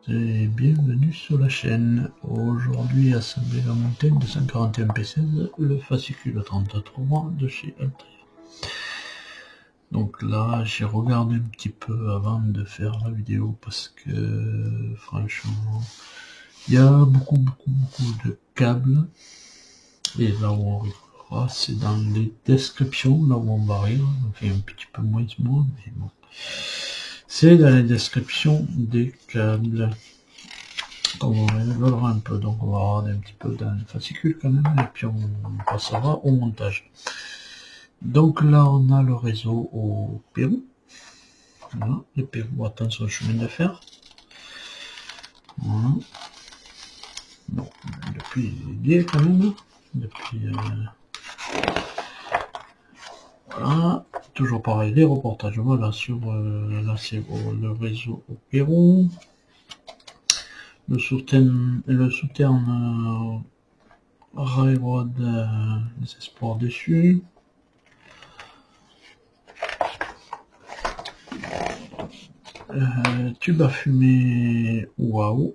Et bienvenue sur la chaîne. Aujourd'hui, assembler la montagne de 141 P16, le fascicule 33 de chez Altair. Donc là, j'ai regardé un petit peu avant de faire la vidéo parce que franchement, il y a beaucoup de câbles. Et là où on regardera, c'est dans les descriptions, là où on va rire, enfin un petit peu moins, mais bon. C'est dans les descriptions des câbles. On rigolera un peu, donc on va regarder un petit peu dans le fascicule quand même, et puis on passera au montage. Donc là on a le réseau au Pérou. Voilà, le Pérou, attention au chemin de fer. Voilà. Bon, depuis il est quand même. Depuis voilà. Toujours pareil, les reportages, voilà, sur là c'est le réseau au Pérou. Le souterne Railroad, les espoirs dessus. Tube à fumer, waouh.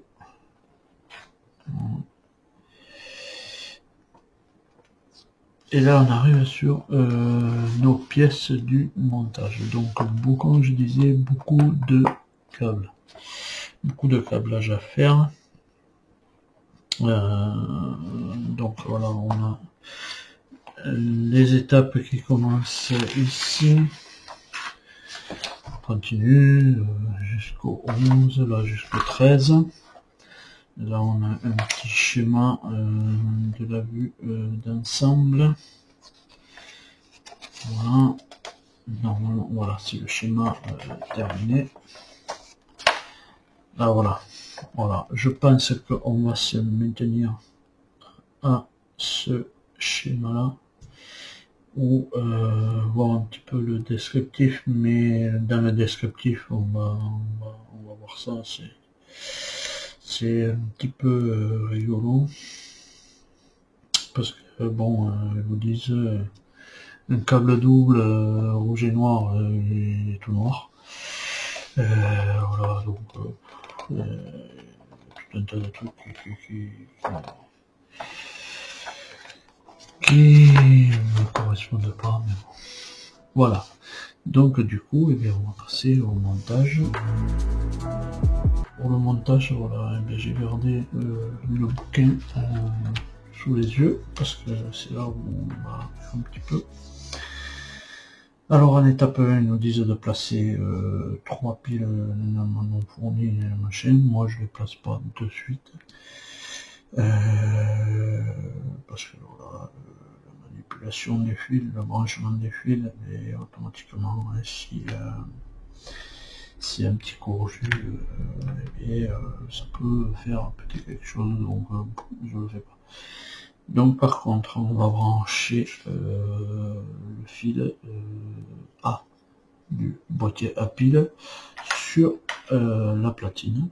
Et là on arrive sur nos pièces du montage. Donc comme je disais, beaucoup de câblage à faire. Donc voilà, on a les étapes qui commencent ici, continue jusqu'au 11, là jusqu'au 13. Là on a un petit schéma de la vue d'ensemble. Voilà, normalement voilà, c'est le schéma terminé. Là voilà, je pense qu'on va se maintenir à ce schéma là, ou voir un petit peu le descriptif, mais dans le descriptif on va voir ça, c'est un petit peu rigolo, parce que bon, ils vous disent un câble double rouge et noir et tout noir, voilà, donc tout un tas de trucs qui ne correspondent pas, mais bon. Voilà, donc du coup, eh bien, on va passer au montage. Pour le montage, voilà, eh bien, j'ai gardé le bouquin sous les yeux, parce que c'est là où on va faire un petit peu. Alors en étape 1, ils nous disent de placer 3 piles non fournies, machin. Moi je les place pas de suite, parce que voilà, la manipulation des fils, le branchement des fils, et automatiquement si un petit courju, et ça peut faire peut-être quelque chose, donc je le fais pas. Donc par contre, on va brancher le fil A du boîtier à piles sur la platine.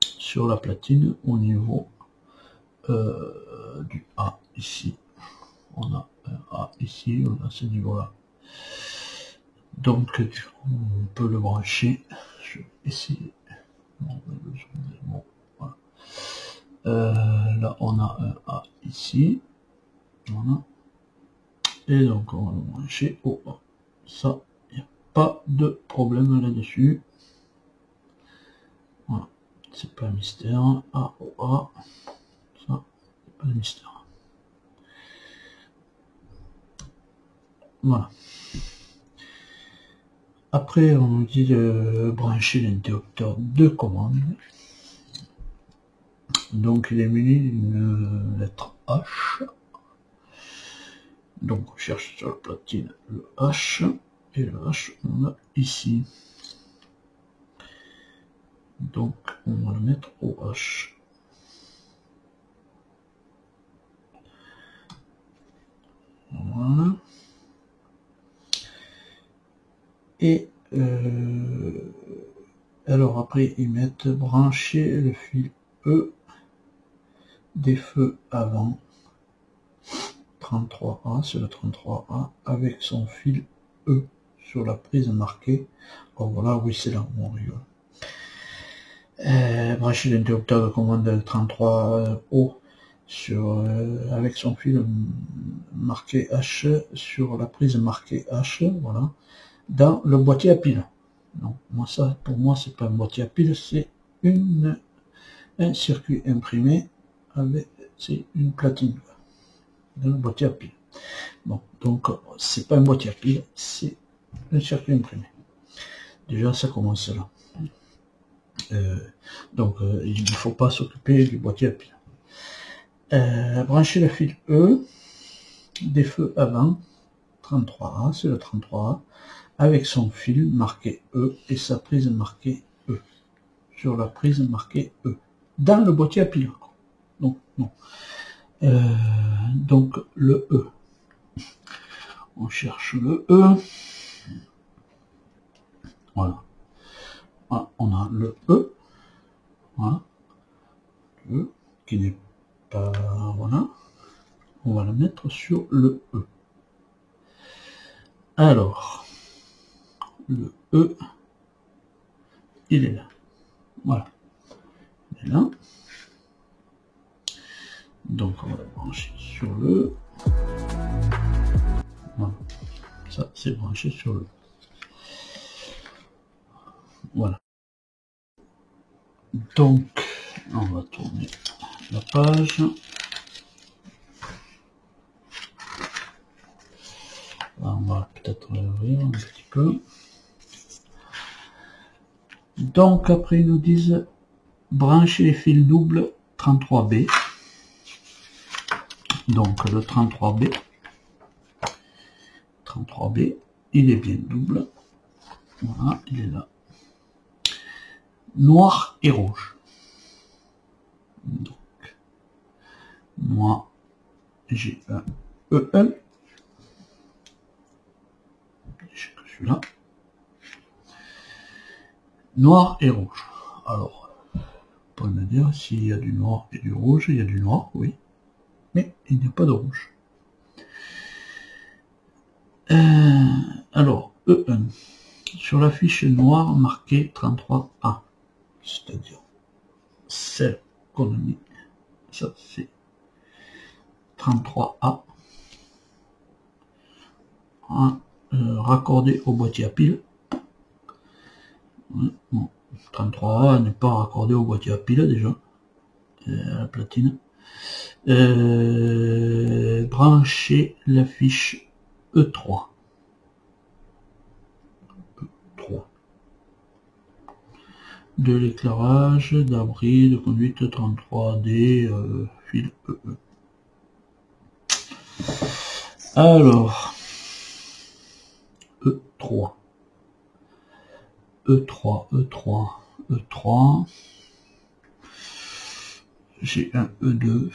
Sur la platine au niveau du A ici. On a un A ici, on a ce niveau-là. Donc on peut le brancher. Je vais essayer. Bon, voilà. Là on a un A ici, voilà, et donc on va le brancher au A. Ça, il n'y a pas de problème là-dessus. Voilà, c'est pas un mystère. A au A, ça, c'est pas un mystère. Voilà. Après, on nous dit de brancher l'interrupteur de commande. Donc il est muni d'une lettre H. Donc on cherche sur la platine le H, et le H on a ici. Donc on va le mettre au H. Voilà. Et alors après ils mettent brancher le fil E des feux avant 33A, c'est le 33A avec son fil E sur la prise marquée. Oh voilà, oui c'est là, on rigole. Brancher l'interrupteur de commande 33O sur, avec son fil marqué H sur la prise marquée H, voilà, dans le boîtier à piles. Donc moi ça, pour moi c'est pas un boîtier à piles, c'est un circuit imprimé avec, c'est une platine dans le boîtier à piles. Bon, donc c'est pas un boîtier à piles, c'est un circuit imprimé. Déjà ça commence là. Donc il ne faut pas s'occuper du boîtier à piles. Brancher le fil E des feux avant 33A, c'est le 33A, avec son fil marqué E et sa prise marquée E, sur la prise marquée E, dans le boîtier à piles. Donc, non. Donc, le E. On cherche le E. Voilà. Voilà, on a le E. Voilà. Le E, qui n'est pas... Voilà. On va le mettre sur le E. Alors, le E, il est là. Voilà. Il est là. Donc on va le brancher sur le... Voilà. Ça, c'est branché sur le... Voilà. Donc, on va tourner la page. On va peut-être l'ouvrir un petit peu. Donc, après, ils nous disent brancher les fils doubles 33B. Donc, le 33B, il est bien double. Voilà, il est là. Noir et rouge. Donc, moi, j'ai un E1. J'ai que celui-là. Noir et rouge. Alors, on peut me dire s'il y a du noir et du rouge, il y a du noir, oui. Mais il n'y a pas de rouge. Alors, E1. Sur la fiche noire marquée 33A. C'est-à-dire celle qu'on a mis. Ça, c'est 33A. Raccordé au boîtier à piles. Bon, 33A n'est pas raccordé au boîtier à piles déjà. À la platine. Brancher la fiche E3. De l'éclairage, d'abri, de conduite 33D, fil EE. Alors, E3. J'ai un E2.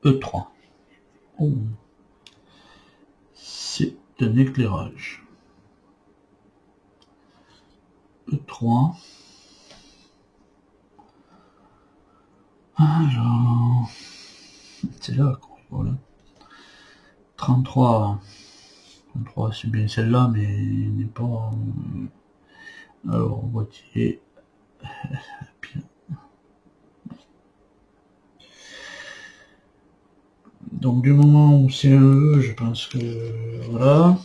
E3. Oh. C'est un éclairage. E3. Alors, c'est là, quoi. Voilà. 33, c'est bien celle-là, mais il n'est pas... Alors, boîtier... Donc, du moment où c'est un E, je pense que... Voilà.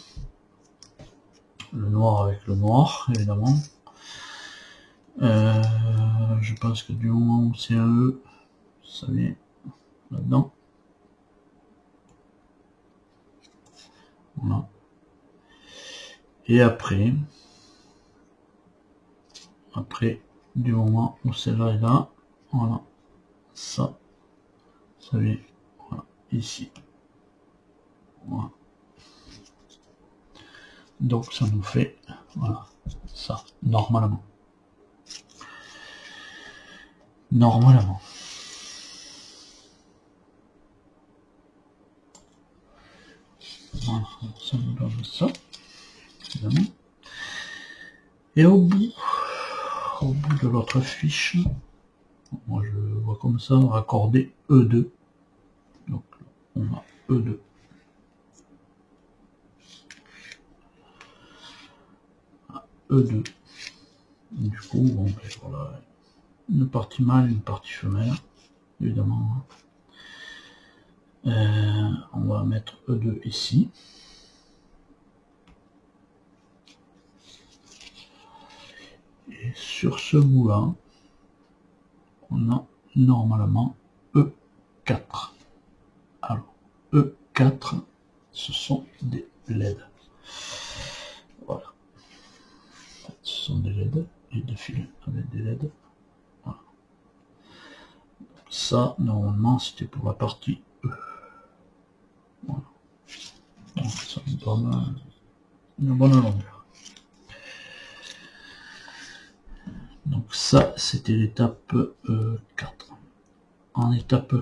Le noir avec le noir, évidemment. Je pense que du moment où c'est un E, ça vient là-dedans. Voilà. Et après, du moment où celle-là est là, voilà, ça vient, voilà, ici. Voilà. Donc ça nous fait, voilà, ça, normalement. Normalement. Voilà, ça nous donne ça, évidemment. Et au bout de l'autre fiche, Moi je vois comme ça, raccordé E2. Donc on a E2. E2. Du coup, bon, ben, voilà, une partie mâle, une partie femelle, évidemment. On va mettre E2 ici. Et sur ce bout-là, on a normalement E4. Alors, E4, ce sont des LED. Voilà. Ce sont des LED, les deux fils avec des LED. Voilà. Ça, normalement, c'était pour la partie E. Voilà. Donc, ça me donne une bonne longueur. Donc ça, c'était l'étape 4. En étape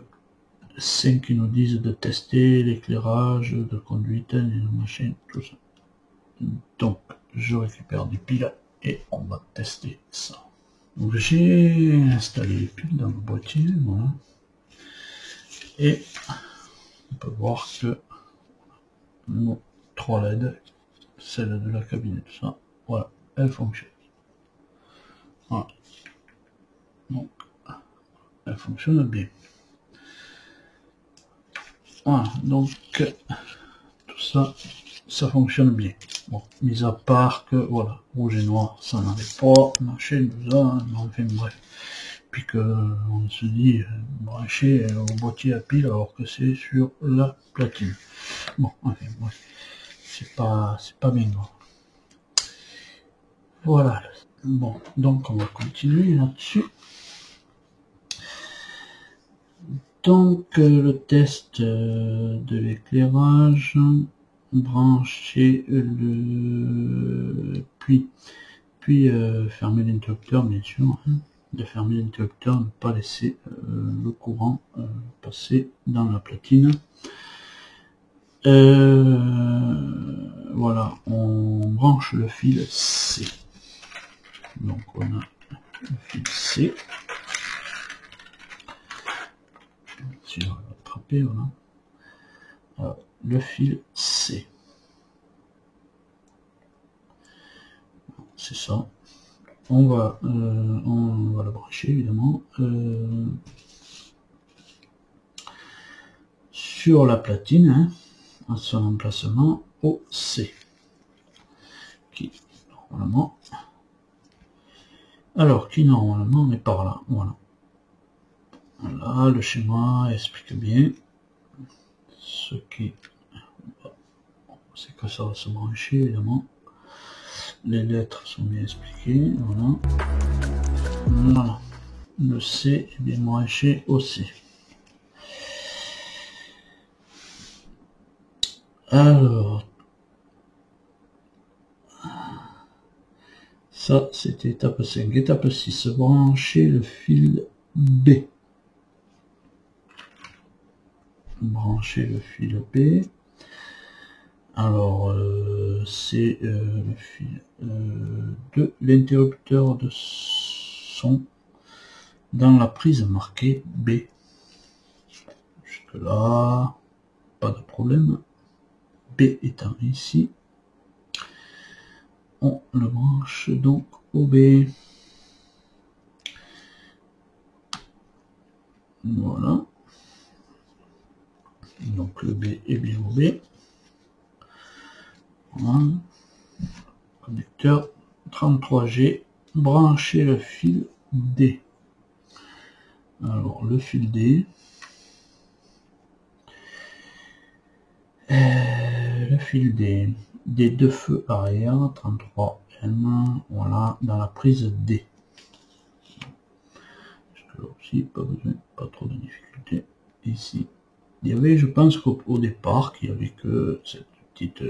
5, ils nous disent de tester l'éclairage de conduite, les machines, tout ça. Donc, je récupère des piles et on va tester ça. Donc j'ai installé les piles dans le boîtier, voilà. Et on peut voir que nos 3 LED, celle de la cabine et tout ça, voilà, elle fonctionne. Voilà. Donc, elle fonctionne bien. Voilà, donc tout ça, ça fonctionne bien. Bon, mis à part que, voilà, rouge et noir, ça n'avait pas, machin, tout ça, mais enfin bref. Puis que on se dit brancher au boîtier à pile alors que c'est sur la platine. Bon, enfin bref, c'est pas bien grave. Voilà. Bon, donc on va continuer là-dessus. Donc le test de l'éclairage, brancher le puis fermer l'interrupteur bien sûr, hein, de fermer l'interrupteur, ne pas laisser le courant passer dans la platine. Voilà, on branche le fil C. Donc on a le fil C. Si on va l'attraper, voilà. Alors, le fil C. C'est ça. On va le brancher évidemment sur la platine, hein, à son emplacement au C. Qui normalement est par là. Voilà. Voilà, le schéma explique bien ce qui, c'est que ça va se brancher évidemment. Les lettres sont bien expliquées. Voilà. Voilà. Le C est bien branché au C. Alors, ça c'était étape 5. Étape 6, brancher le fil B. Brancher le fil B. Alors, c'est le fil de l'interrupteur de son dans la prise marquée B. Jusque là, pas de problème. B étant ici, on le branche donc au B. Voilà. Donc le B est bien au B. Voilà. Connecteur 33G. Brancher le fil D. Alors le fil D. Le fil D. Des deux feux arrière 33M. Voilà, dans la prise D. Là aussi, pas besoin, pas trop de difficultés. Ici. Il y avait, je pense qu'au départ, qu'il y avait que cette petite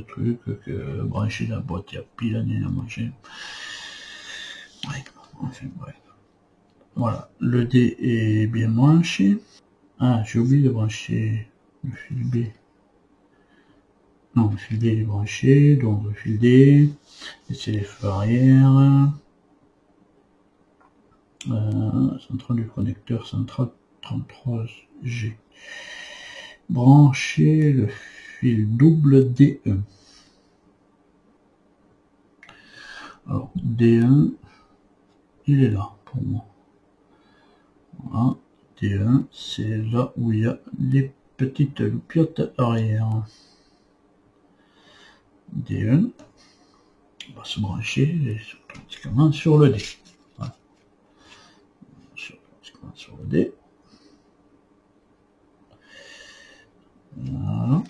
truc que brancher la boîte à pile à manger. Ouais, enfin bref. Voilà, le D est bien branché. Ah, j'ai oublié de brancher le fil B. Non, le fil D est branché, donc le fil D, et c'est les feux arrière. Central du connecteur central 33G. Brancher le fil double D1. Alors D1, il est là pour moi. Voilà, D1, c'est là où il y a les petites loupiottes arrière. D1 va se brancher automatiquement sur le D. Voilà. Sur le D. Voilà.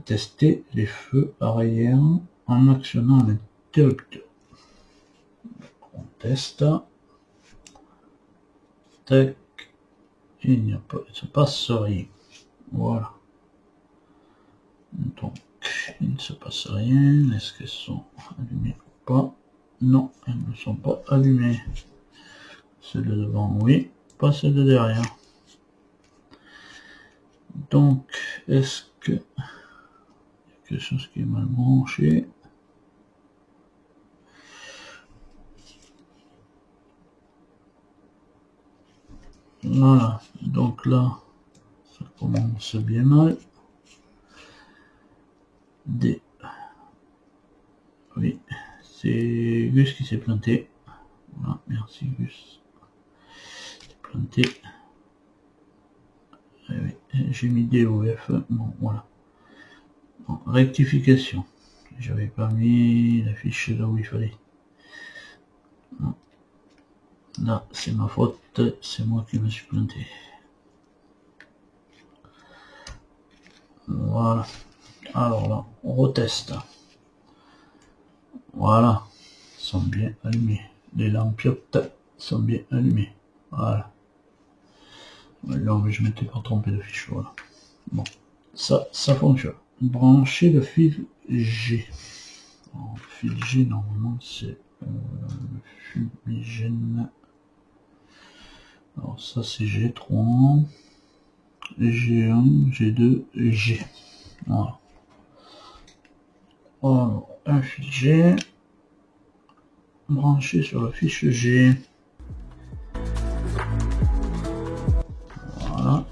Tester les feux arrière en actionnant l'interrupteur. On teste. Tac. Il n'y a pas, il ne se passe rien. Voilà. Donc, il ne se passe rien. Est-ce qu'elles sont allumées ou pas? Non, elles ne sont pas allumées. Celle de devant, oui. Pas celle de derrière. Donc, est-ce que il y a quelque chose qui est mal branché? Voilà. Donc là, ça commence bien mal. D. Oui, c'est Gus qui s'est planté. Voilà, merci Gus. Planté. Eh oui, j'ai mis DOF. Bon, voilà. Bon, rectification. J'avais pas mis la fiche là où il fallait. Non. Là, c'est ma faute. C'est moi qui me suis planté. Voilà. Alors là, on reteste. Voilà. Ils sont bien allumés. Les lampiottes sont bien allumées. Voilà. Non, mais je m'étais pas trompé de fiche. Voilà. Bon. Ça fonctionne. Brancher le fil G. Alors, le fil G, normalement, c'est le fumigène. Alors, ça, c'est G3, G1, G2, G. Voilà. Alors, un fil G branché sur la fiche G. Voilà.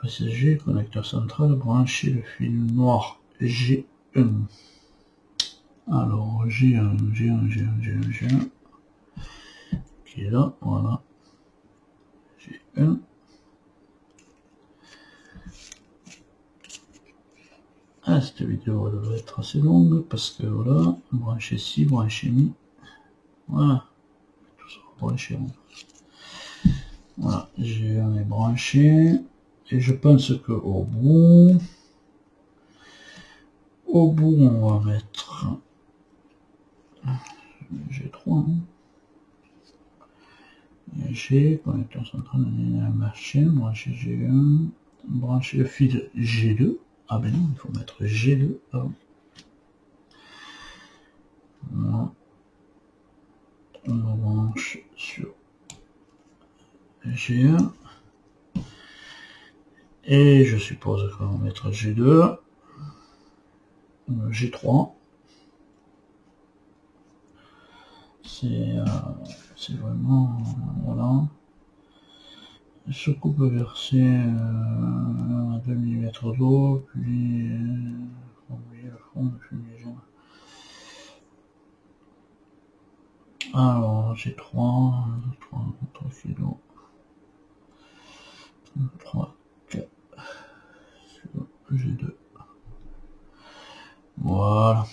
Passager, connecteur central, brancher le fil noir G1. Alors, G1, qui est là, voilà. G1. Ah, cette vidéo elle devrait être assez longue parce que voilà, brancher ci, brancher mi. Voilà. Tout ça branché. Voilà, G1 est branché. Et je pense que au bout, on va mettre G3. G, connecteur central, machin, brancher G1, brancher le fil G2. Ah ben non, il faut mettre G2 avant. Voilà. On branche sur G1. Et je suppose qu'on va mettre G2. G3. C'est vraiment, voilà. Soucoupe versée à 2 mm d'eau, puis envoyer le fond de fumigène. Alors, j'ai 3 kg. 3, 4 sur G2. Voilà.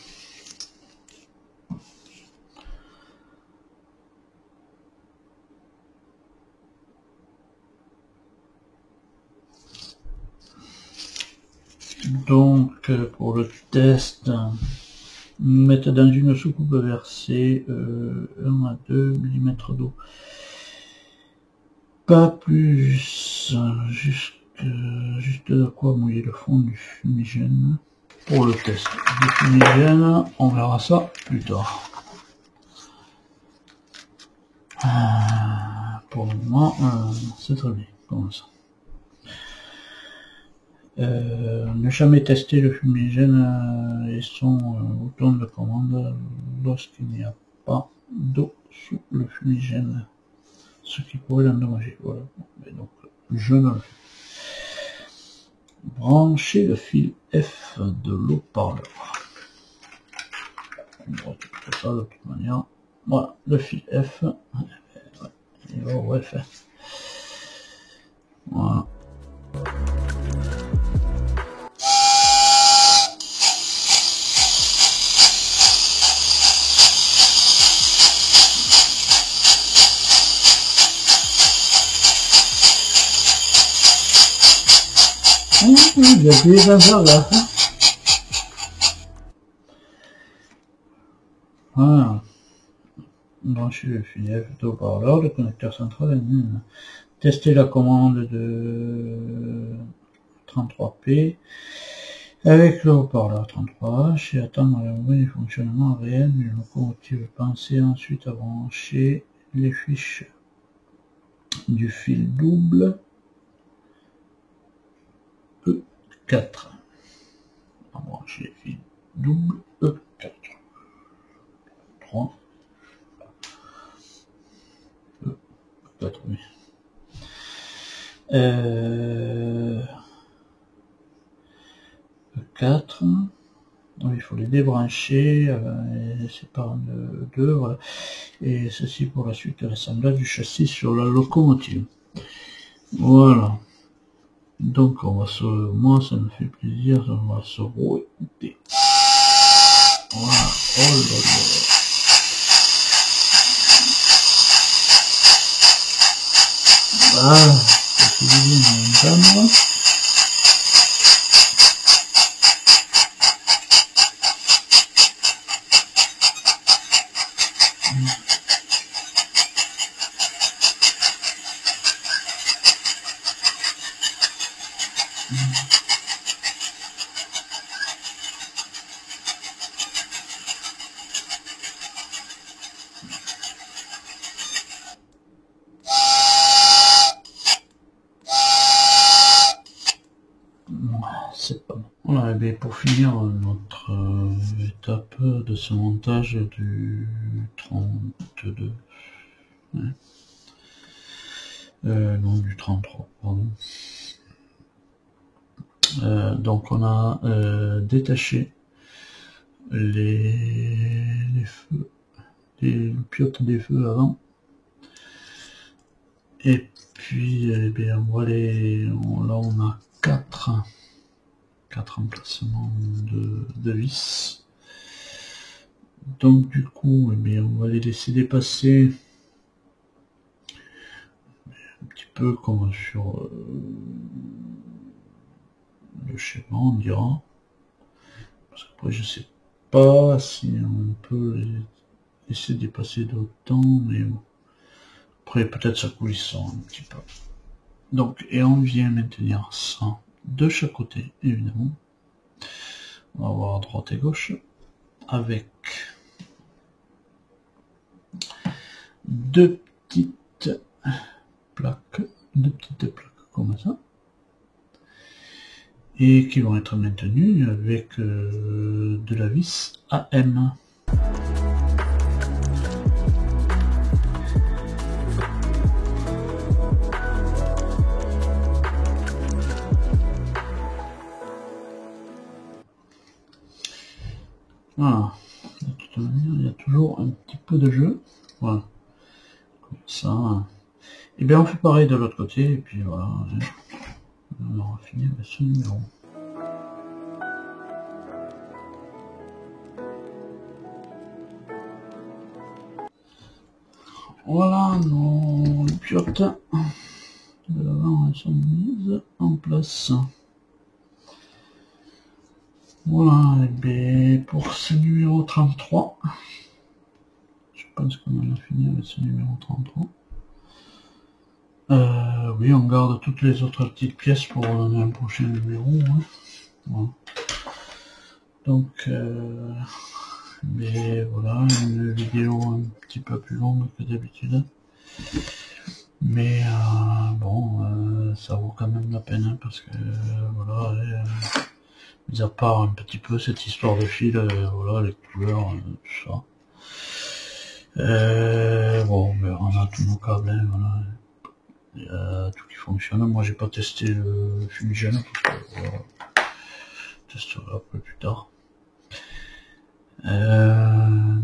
Donc, pour le test, mettre dans une soucoupe versée 1 à 2 mm d'eau. Pas plus, juste de quoi mouiller le fond du fumigène. Pour le test du fumigène, on verra ça plus tard. Pour le moment, c'est très bien, comme ça. Ne jamais tester le fumigène et son bouton de commande lorsqu'il n'y a pas d'eau sous le fumigène, ce qui pourrait l'endommager. Voilà. Et donc, je ne le fais. Brancher le fil F de l'eau-parleur. On va récupérer ça de toute manière. Voilà, le fil F. Il va au F. Voilà. Il y a des hasards là. Voilà. Brancher le fil F de haut-parleur, le connecteur central. Tester la commande de 33P avec le haut-parleur 33H et attendre le moment du fonctionnement réel d'une locomotive. Pensez ensuite à brancher les fiches du fil double E4. On va brancher les fils double E4. 3. E4, oui. 4, donc il faut les débrancher et séparer de 2, voilà. Et ceci pour la suite de l'assemblage du châssis sur la locomotive. Voilà. Donc on va se, moi ça me fait plaisir, on va se router. Voilà. Oh là là. Ah, ça fait du bien d'entendre. C'est pas bon. Voilà, et bien pour finir notre étape de ce montage du 32, ouais. Non, du 33, pardon. Donc on a détaché les feux, les piottes des feux avant, et puis eh bien, on va les, là on a 4 emplacements de vis. Donc du coup, eh bien, on va les laisser dépasser un petit peu comme sur le schéma, on dira. Parce qu'après, je sais pas si on peut les laisser dépasser d'autant, mais bon. Après, peut-être ça coulisse un petit peu. Donc, et on vient maintenir ça de chaque côté, évidemment. On va avoir à droite et gauche, avec deux petites plaques comme ça, et qui vont être maintenues avec de la vis AM. Voilà, de toute manière, il y a toujours un petit peu de jeu. Voilà, comme ça. Et bien, on fait pareil de l'autre côté, et puis voilà, on aura fini avec ce numéro. Voilà, nos piottes de l'avant sont mises en place. Voilà, et bien pour ce numéro 33, je pense qu'on en a fini avec ce numéro 33. Oui, on garde toutes les autres petites pièces pour un prochain numéro. Hein. Voilà. Donc, mais voilà, une vidéo un petit peu plus longue que d'habitude. Mais bon, ça vaut quand même la peine, hein, parce que voilà, mis à part un petit peu cette histoire de fil, voilà, les couleurs, tout ça. Bon, ben, on a tous nos câbles, hein, voilà. Il y a tout qui fonctionne. Moi, j'ai pas testé le fumigène, parce que voilà, je testerai un peu plus tard.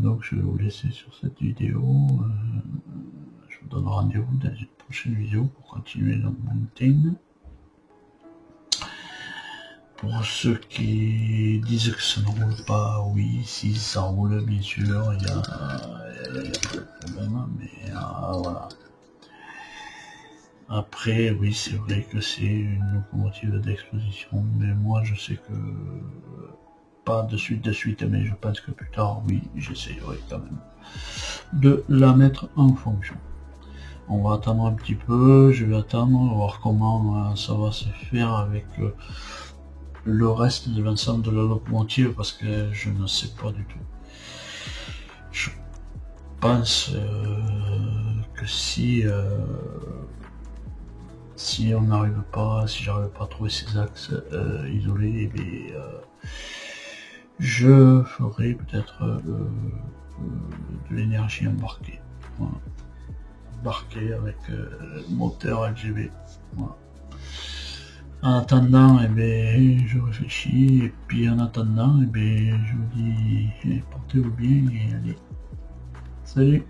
Donc, je vais vous laisser sur cette vidéo. Je vous donne rendez-vous dans une prochaine vidéo pour continuer le mountain. Pour ceux qui disent que ça ne roule pas, oui, si ça roule, bien sûr, il y a pas de problème, mais voilà. Après, oui, c'est vrai que c'est une locomotive d'exposition, mais moi je sais que pas de suite, mais je pense que plus tard, oui, j'essayerai quand même de la mettre en fonction. On va attendre un petit peu, je vais attendre, voir comment ça va se faire avec le reste de l'ensemble de la locomotive, parce que je ne sais pas du tout. Je pense que si on n'arrive pas, si j'arrive pas à trouver ces axes isolés, eh je ferai peut-être de l'énergie embarquée. Voilà. Embarquée avec moteur LGB. Voilà. En attendant, je réfléchis, et puis en attendant, je vous dis, portez-vous bien et allez. Salut!